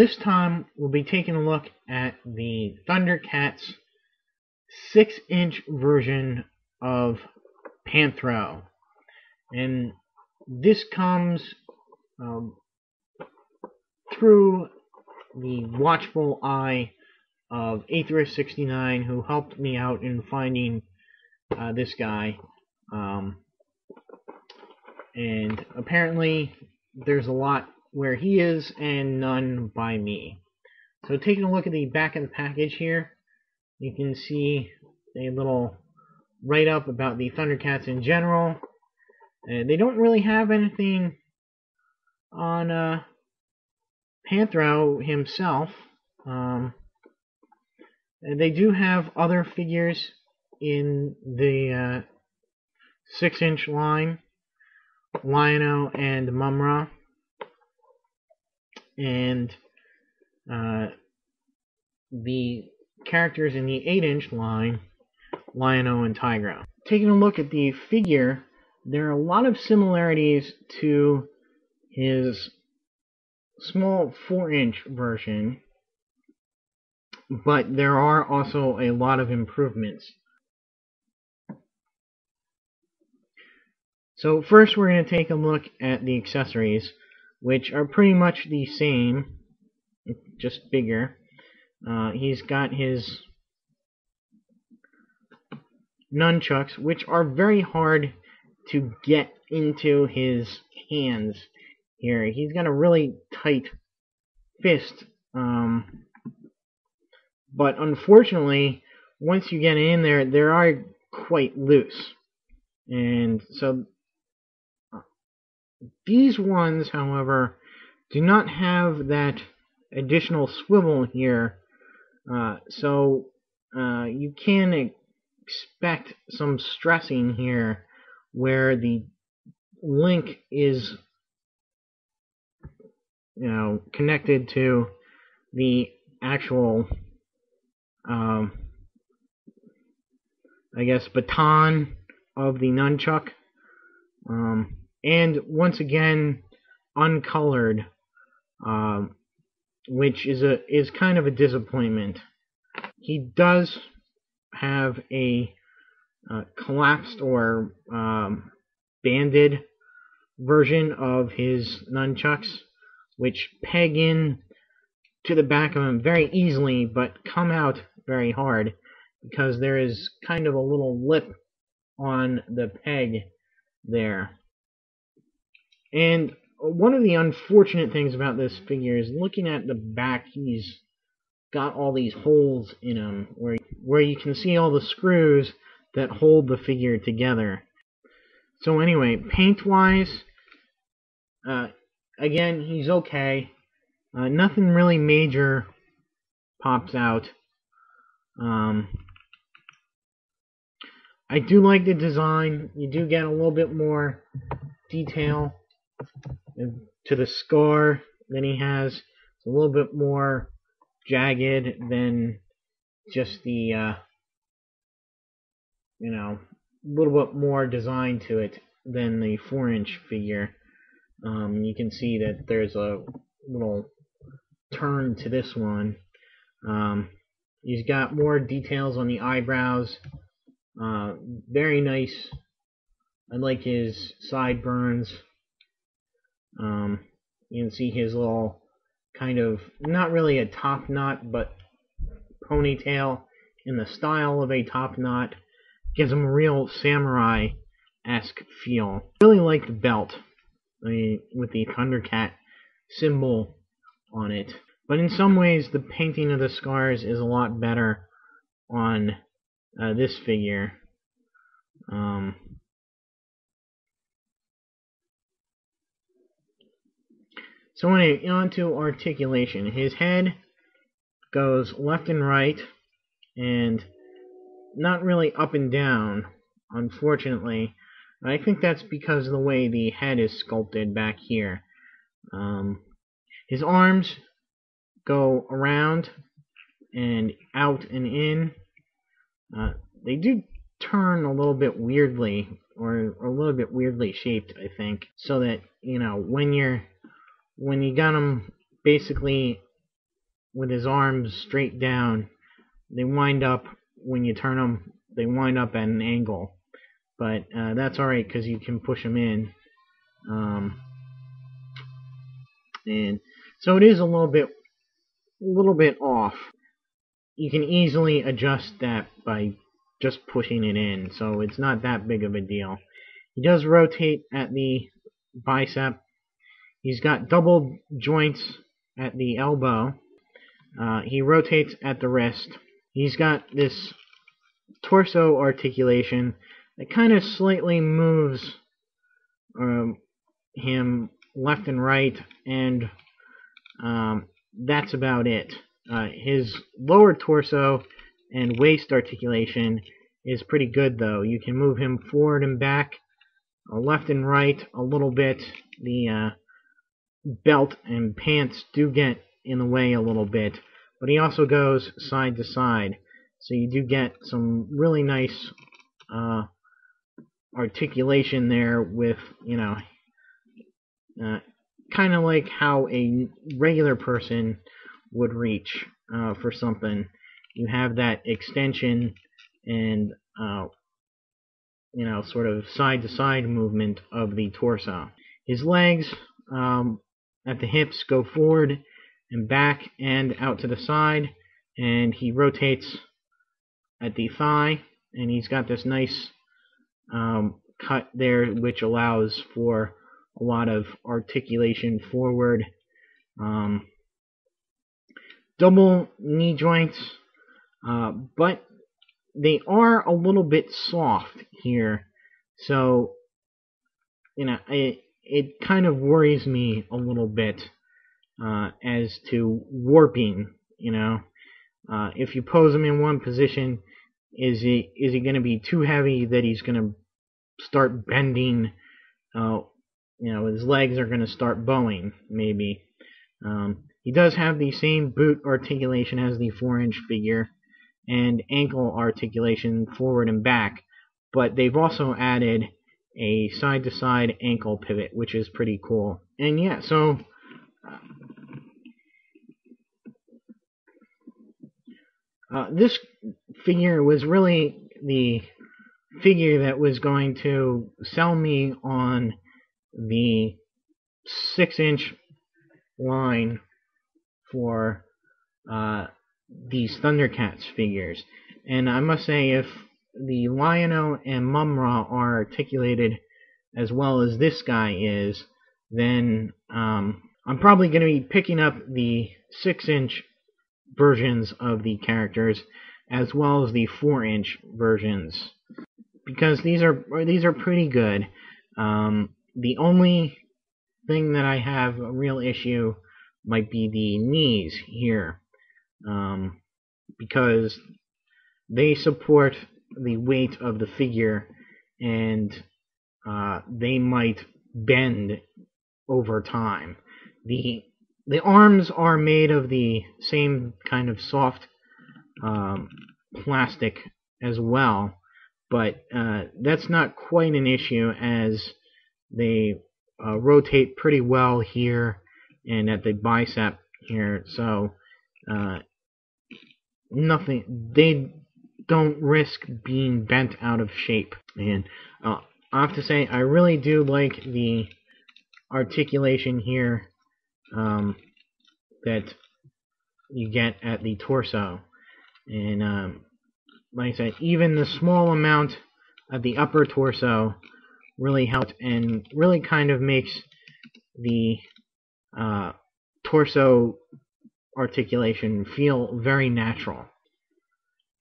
this time we'll be taking a look at the Thundercats 6-inch version of Panthro. And this comes through the watchful eye of Aetherus69, who helped me out in finding this guy. And apparently there's a lot where he is and none by me. So taking a look at the back of the package here, you can see a little write-up about the Thundercats in general. They don't really have anything on Panthro himself. They do have other figures in the 6-inch line, Lion-O and Mumra, and the characters in the 8-inch line, Lion-O and Tigro. Taking a look at the figure, there are a lot of similarities to his small 4-inch version, but there are also a lot of improvements. So first we're going to take a look at the accessories, which are pretty much the same, just bigger. He's got his nunchucks, which are very hard to get into his hands here. He's got a really tight fist, but unfortunately, once you get in there, they are quite loose. And so these ones, however, do not have that additional swivel here, so you can expect some stressing here where the link is, connected to the actual, I guess, baton of the nunchuck. And once again, uncolored, which is kind of a disappointment. He does have a collapsed or banded version of his nunchucks, which peg in to the back of him very easily, but come out very hard because there is kind of a little lip on the peg there. And one of the unfortunate things about this figure is looking at the back, he's got all these holes in him where you can see all the screws that hold the figure together. So anyway, paint-wise, again, he's okay. Nothing really major pops out. I do like the design. You do get a little bit more detail to the scar than he has. It's a little bit more jagged than just the, little bit more design to it than the 4-inch figure. You can see that there's a little turn to this one. He's got more details on the eyebrows. Very nice. I like his sideburns. You can see his little kind of, not really a top knot, but ponytail in the style of a top knot. Gives him a real samurai-esque feel. I really like the belt, with the Thundercat symbol on it. But in some ways, the painting of the scars is a lot better on this figure. So anyway, on to articulation. His head goes left and right, and not really up and down, unfortunately. I think that's because of the way the head is sculpted back here. His arms go around and out and in. They do turn a little bit weirdly, or a little bit weirdly shaped, I think, so that, when you got them basically with his arms straight down, they wind up, when you turn them, they wind up at an angle. But that's alright because you can push them in. And so it is a little bit off. You can easily adjust that by just pushing it in, so it's not that big of a deal. He does rotate at the bicep. He's got double joints at the elbow. He rotates at the wrist. He's got this torso articulation that kind of slightly moves him left and right, and that's about it. His lower torso and waist articulation is pretty good, though. You can move him forward and back, left and right a little bit. The belt and pants do get in the way a little bit, but he also goes side to side, so you do get some really nice articulation there with, kind of like how a regular person would reach for something. You have that extension and sort of side to side movement of the torso. His legs at the hips go forward and back and out to the side, and he rotates at the thigh, and he's got this nice cut there which allows for a lot of articulation forward. Double knee joints, but they are a little bit soft here, so it kind of worries me a little bit as to warping. If you pose him in one position, is he going to be too heavy that he's going to start bending? His legs are going to start bowing, maybe. He does have the same boot articulation as the 4-inch figure, and ankle articulation forward and back, but they've also added a side-to-side ankle pivot, which is pretty cool. And yeah, so this figure was really the figure that was going to sell me on the 6-inch line for these Thundercats figures. And I must say, if the Lion-O and Mum-Ra are articulated as well as this guy is, then I'm probably going to be picking up the 6-inch versions of the characters as well as the 4-inch versions, because these are pretty good. The only thing that I have a real issue might be the knees here, because they support the weight of the figure, and they might bend over time. The arms are made of the same kind of soft plastic as well, but that's not quite an issue, as they rotate pretty well here and at the bicep here, so they don't risk being bent out of shape. And I have to say, I really do like the articulation here that you get at the torso. And like I said, even the small amount of the upper torso really helps and really kind of makes the torso articulation feel very natural.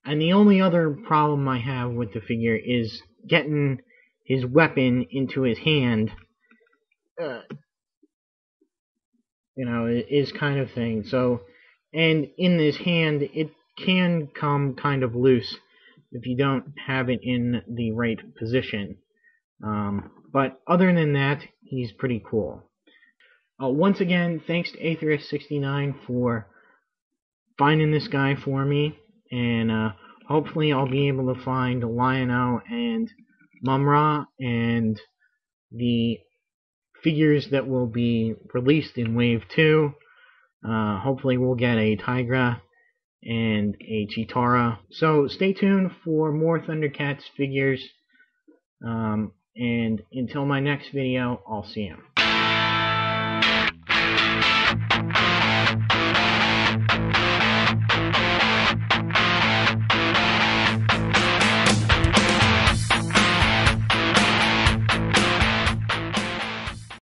And the only other problem I have with the figure is getting his weapon into his hand. Is kind of thing. So, and in this hand, it can come kind of loose if you don't have it in the right position. But other than that, he's pretty cool. Once again, thanks to Atheist69 for finding this guy for me, and hopefully I'll be able to find Lion-O and Mum-Ra and the figures that will be released in Wave 2 Hopefully we'll get a Tigra and a Chitara. So stay tuned for more Thundercats figures. And until my next video, I'll see you.